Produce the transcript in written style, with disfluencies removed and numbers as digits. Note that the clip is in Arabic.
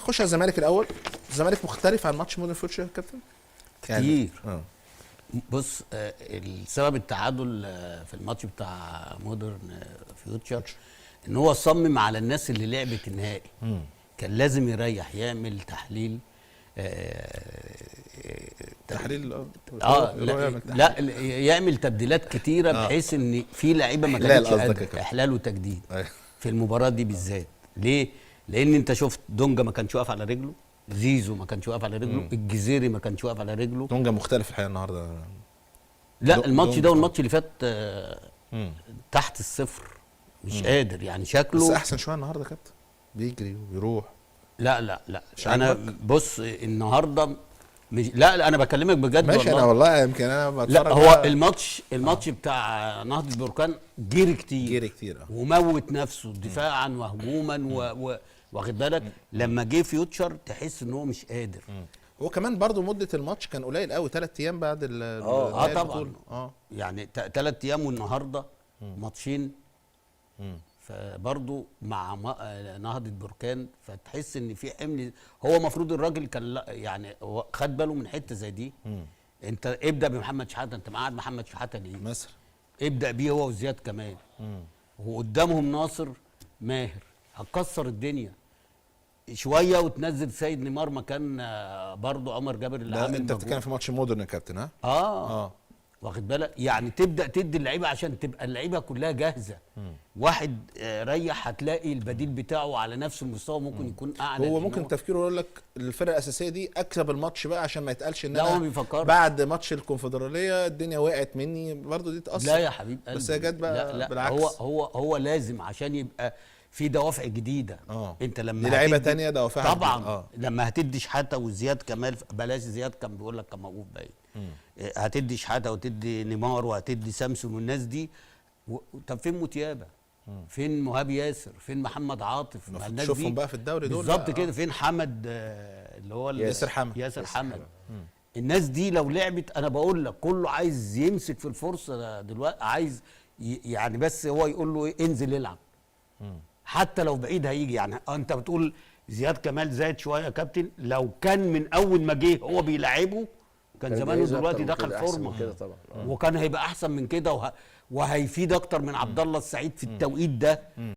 نخش على الزمالك الاول. الزمالك مختلف عن ماتش مودرن فيوتشر يا كابتن كتير يعني. بص، السبب التعادل في الماتش بتاع مودرن فيوتشر ان هو صمم على الناس اللي لعبت النهائي. كان لازم يريح، يعمل تحليل لا يعمل تبديلات كتيره بحيث ان في لعيبه ما كانتش قادره احلال وتجديد في المباراه دي بالذات. ليه؟ لان انت شفت دونجا ما كانش واقف على رجله، زيزو ما كانش واقف على رجله، الجزيري ما كانش واقف على رجله. دونجا مختلف الحقيقه النهارده. لا الماتش ده والماتش اللي فات تحت الصفر، مش قادر يعني شكله. بس احسن شويه النهارده يا كابتن، بيجري ويروح. لا انا بص النهارده مش لا انا بكلمك بجد ماشي والله. انا والله يمكن انا بتفرج. لا هو الماتش بتاع نهضة البركان جري كتير وموت نفسه دفاعا وهجوما واخد بالك. لما جه فيوتشر تحس ان هو مش قادر. هو كمان برضو مده الماتش كان قليل قوي، 3 ايام بعد طبعا يعني 3 ايام والنهارده ماتشين. فبرضه مع نهضة بركان فتحس ان في حمل. هو المفروض الراجل كان يعني خد باله من حته زي دي. انت ابدا بمحمد شحاته، انت مقعد محمد شحاته ليه مثلا؟ ابدا بيه هو وزياد كمال، وقدامهم ناصر ماهر، هتكسر الدنيا شويه وتنزل سيد نيمار مكان برضه عمر جابر اللي عامل. انت بتتكلم في ماتش مودرن يا كابتن؟ ها واخد بالك يعني تبدا تدي اللعيبه عشان تبقى اللعيبه كلها جاهزه. واحد ريح هتلاقي البديل بتاعه على نفس المستوى ممكن يكون اعلى. هو ممكن تفكيره يقول لك الفرقه الاساسيه دي اكسب الماتش بقى عشان ما يتقالش ان لا انا بعد ماتش الكونفدراليه الدنيا وقعت مني برضه دي تاثر. لا يا حبيب قلبي، بس هي جت بقى لا بالعكس. هو لازم عشان يبقى في دوافع جديده. انت لما لعيبه ثانيه دوافعها طبعا لما هتدي شحاته وزياد كمال، بلاش زياد كان بيقول لك كان موقوف باين. هتدي شحاته وتدي نيمار وهتدي سامسون والناس دي طب فين موتيابه؟ فين مهاب ياسر؟ فين محمد عاطف؟ الناس دي تشوفهم بقى في الدوري دول بالظبط كده. فين حمد اللي هو ياسر حمد. الناس دي لو لعبت انا بقول لك كله عايز يمسك في الفرصه دلوقتي، عايز يعني بس هو يقول له انزل العب حتى لو بعيد هيجي. يعني انت بتقول زياد كمال زايد شويه يا كابتن، لو كان من اول ما جه هو بيلعبه كان زمانه دلوقتي دخل فورمه وكان هيبقى احسن من كده وهيفيد اكتر من عبد الله السعيد في التوقيت ده.